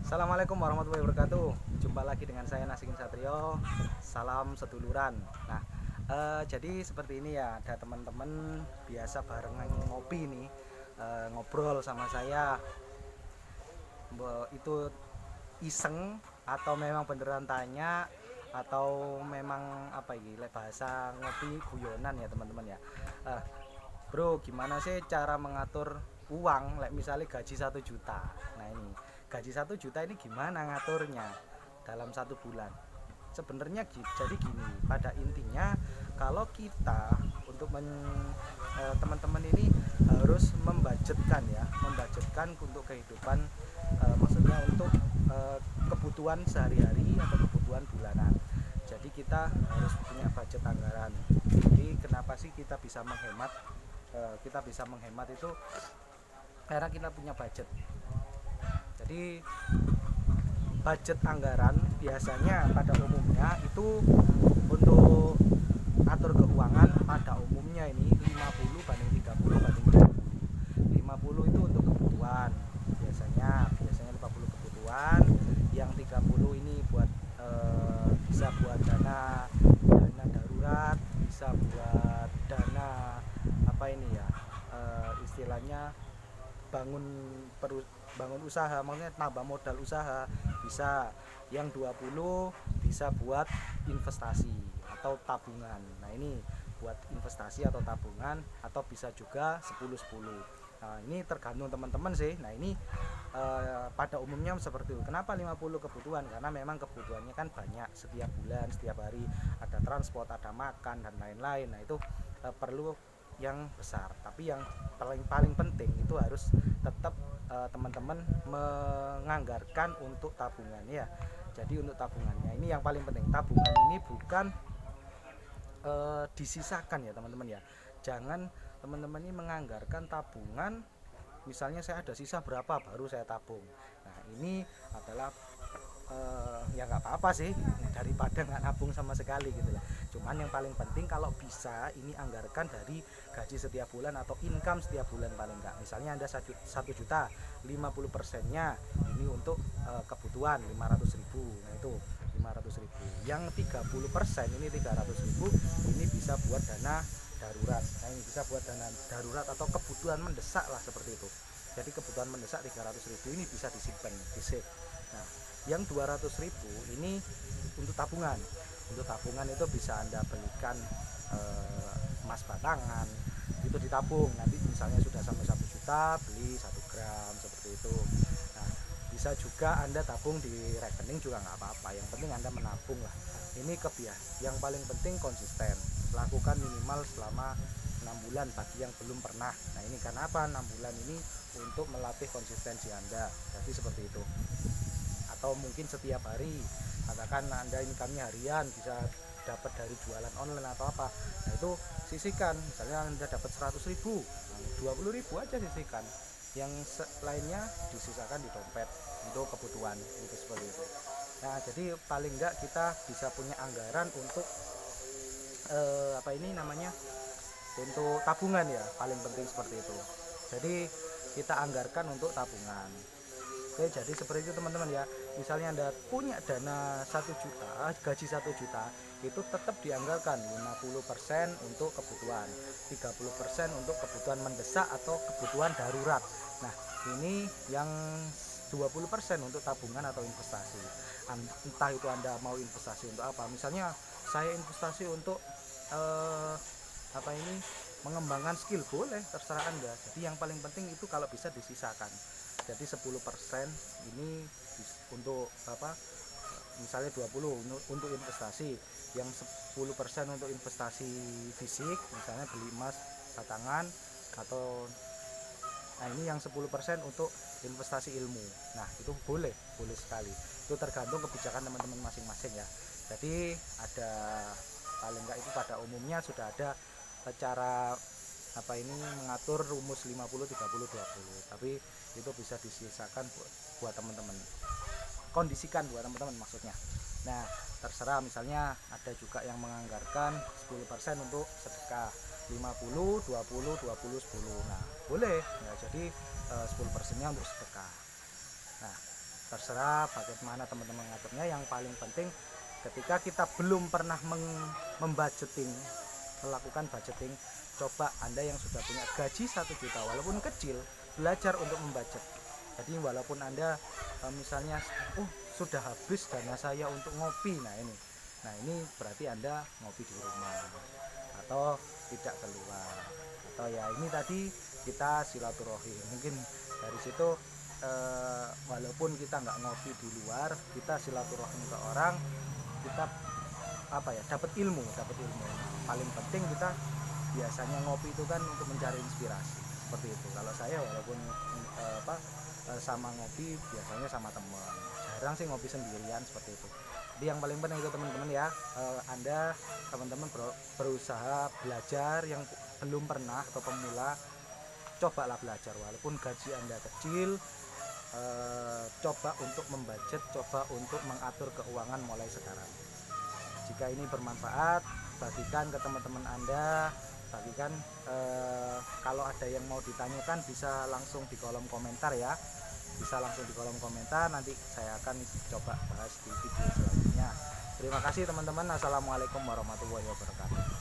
Assalamualaikum warahmatullahi wabarakatuh. Jumpa lagi dengan saya Nasikin Satrio. Salam seduluran. Nah, jadi seperti ini ya, ada teman-teman biasa barengan ngopi nih, ngobrol sama saya. Itu iseng atau memang beneran tanya atau memang apa ini bahasa ngopi guyonan ya teman-teman ya. Eh, Bro, gimana sih cara mengatur uang, misalnya gaji 1 juta. Nah ini, gaji 1 juta ini gimana ngaturnya dalam 1 bulan? Sebenarnya jadi gini, pada intinya kalau kita untuk teman-teman ini harus membudgetkan ya, membudgetkan untuk kehidupan, maksudnya untuk kebutuhan sehari-hari atau kebutuhan bulanan. Jadi kita harus punya budget anggaran. Jadi kenapa sih kita bisa menghemat? Kita bisa menghemat itu karena kita punya budget. Jadi budget anggaran biasanya pada umumnya itu untuk atur keuangan pada umumnya ini 50 banding 30 banding 20. 50 itu untuk kebutuhan. Biasanya 50 kebutuhan, yang 30 ini buat bisa buat dana darurat, bisa buat dana apa ini ya, istilahnya bangun bangun usaha, maksudnya nambah modal usaha bisa. Yang 20 bisa buat investasi atau tabungan. Nah ini buat investasi atau tabungan, atau bisa juga 10-10. Nah ini tergantung teman-teman sih. Nah ini pada umumnya seperti itu. Kenapa 50 kebutuhan? Karena memang kebutuhannya kan banyak, setiap bulan, setiap hari ada transport, ada makan dan lain-lain. Nah itu perlu yang besar. Tapi yang paling paling penting itu harus tetap teman-teman menganggarkan untuk tabungan ya. Jadi untuk tabungannya ini yang paling penting. Tabungan ini bukan disisakan ya teman-teman ya. Jangan teman-teman ini menganggarkan tabungan, misalnya saya ada sisa berapa baru saya tabung. Nah ini adalah ya nggak apa-apa sih, daripada nggak nabung sama sekali gitu lah. Cuman yang paling penting kalau bisa ini anggarkan dari gaji setiap bulan atau income setiap bulan paling nggak. Misalnya Anda 1 juta, 50%-nya ini untuk kebutuhan 500.000. Nah itu 500.000. Yang 30% ini 300.000 ini bisa buat dana darurat. Nah ini bisa buat dana darurat atau kebutuhan mendesak lah, seperti itu. Jadi kebutuhan mendesak 300.000 ini bisa disimpan, di save. Nah yang 200.000 ini untuk tabungan. Untuk tabungan itu bisa Anda belikan emas batangan, itu ditabung. Nanti misalnya sudah sampai 1 juta, beli 1 gram seperti itu. Nah bisa juga Anda tabung di rekening juga nggak apa-apa, yang penting Anda menabung lah. Ini yang paling penting konsisten, lakukan minimal selama 6 bulan bagi yang belum pernah. Nah ini karena apa, 6 bulan ini untuk melatih konsistensi Anda. Jadi seperti itu. Atau mungkin setiap hari, katakan Anda income-nya harian, bisa dapat dari jualan online atau apa. Nah itu sisihkan, misalnya Anda dapat 100.000, 20.000 aja sisihkan, yang lainnya disisakan di dompet untuk kebutuhan, itu seperti itu. Nah jadi paling enggak kita bisa punya anggaran untuk apa ini namanya, untuk tabungan ya, paling penting seperti itu. Jadi kita anggarkan untuk tabungan. Oke, jadi seperti itu teman-teman ya. Misalnya Anda punya dana 1 juta, gaji 1 juta, itu tetap dianggarkan 50% untuk kebutuhan, 30% untuk kebutuhan mendesak atau kebutuhan darurat. Nah ini yang 20% untuk tabungan atau investasi. Entah itu Anda mau investasi untuk apa. Misalnya saya investasi untuk apa ini, mengembangkan skill, boleh, terserah Anda. Jadi yang paling penting itu kalau bisa disisakan. Jadi 10% ini untuk apa, misalnya 20 untuk investasi, yang 10% untuk investasi fisik, misalnya beli emas batangan, atau nah ini yang 10% untuk investasi ilmu. Nah itu boleh sekali. Itu tergantung kebijakan teman-teman masing-masing ya. Jadi ada, paling enggak itu pada umumnya sudah ada cara apa ini mengatur rumus 50 30 20, tapi itu bisa disisakan buat teman-teman, kondisikan buat teman-teman maksudnya. Nah terserah, misalnya ada juga yang menganggarkan 10% untuk sedekah, 50 20 20 10. Nah boleh ya, jadi 10%-nya untuk sedekah. Nah terserah bagaimana teman-teman ngaturnya. Yang paling penting ketika kita belum pernah membudgeting, melakukan budgeting, coba Anda yang sudah punya gaji 1 juta walaupun kecil, belajar untuk membudget. Jadi walaupun Anda misalnya sudah habis dana saya untuk ngopi, nah ini berarti Anda ngopi di rumah atau tidak keluar, atau ya ini tadi kita silaturahim. Mungkin dari situ walaupun kita nggak ngopi di luar, kita silaturahim ke orang, kita dapat ilmu. Paling penting kita biasanya ngopi itu kan untuk mencari inspirasi, seperti itu. Kalau saya walaupun sama ngopi biasanya sama teman, jarang sih ngopi sendirian, seperti itu. Jadi yang paling penting itu teman-teman ya, Anda teman-teman berusaha belajar, yang belum pernah atau pemula, cobalah belajar walaupun gaji Anda kecil. Coba untuk membudget, coba untuk mengatur keuangan mulai sekarang. Jika ini bermanfaat, bagikan ke teman-teman Anda, bagikan. Kalau ada yang mau ditanyakan bisa langsung di kolom komentar ya, nanti saya akan coba bahas di video selanjutnya. Terima kasih teman-teman. Assalamualaikum warahmatullahi wabarakatuh.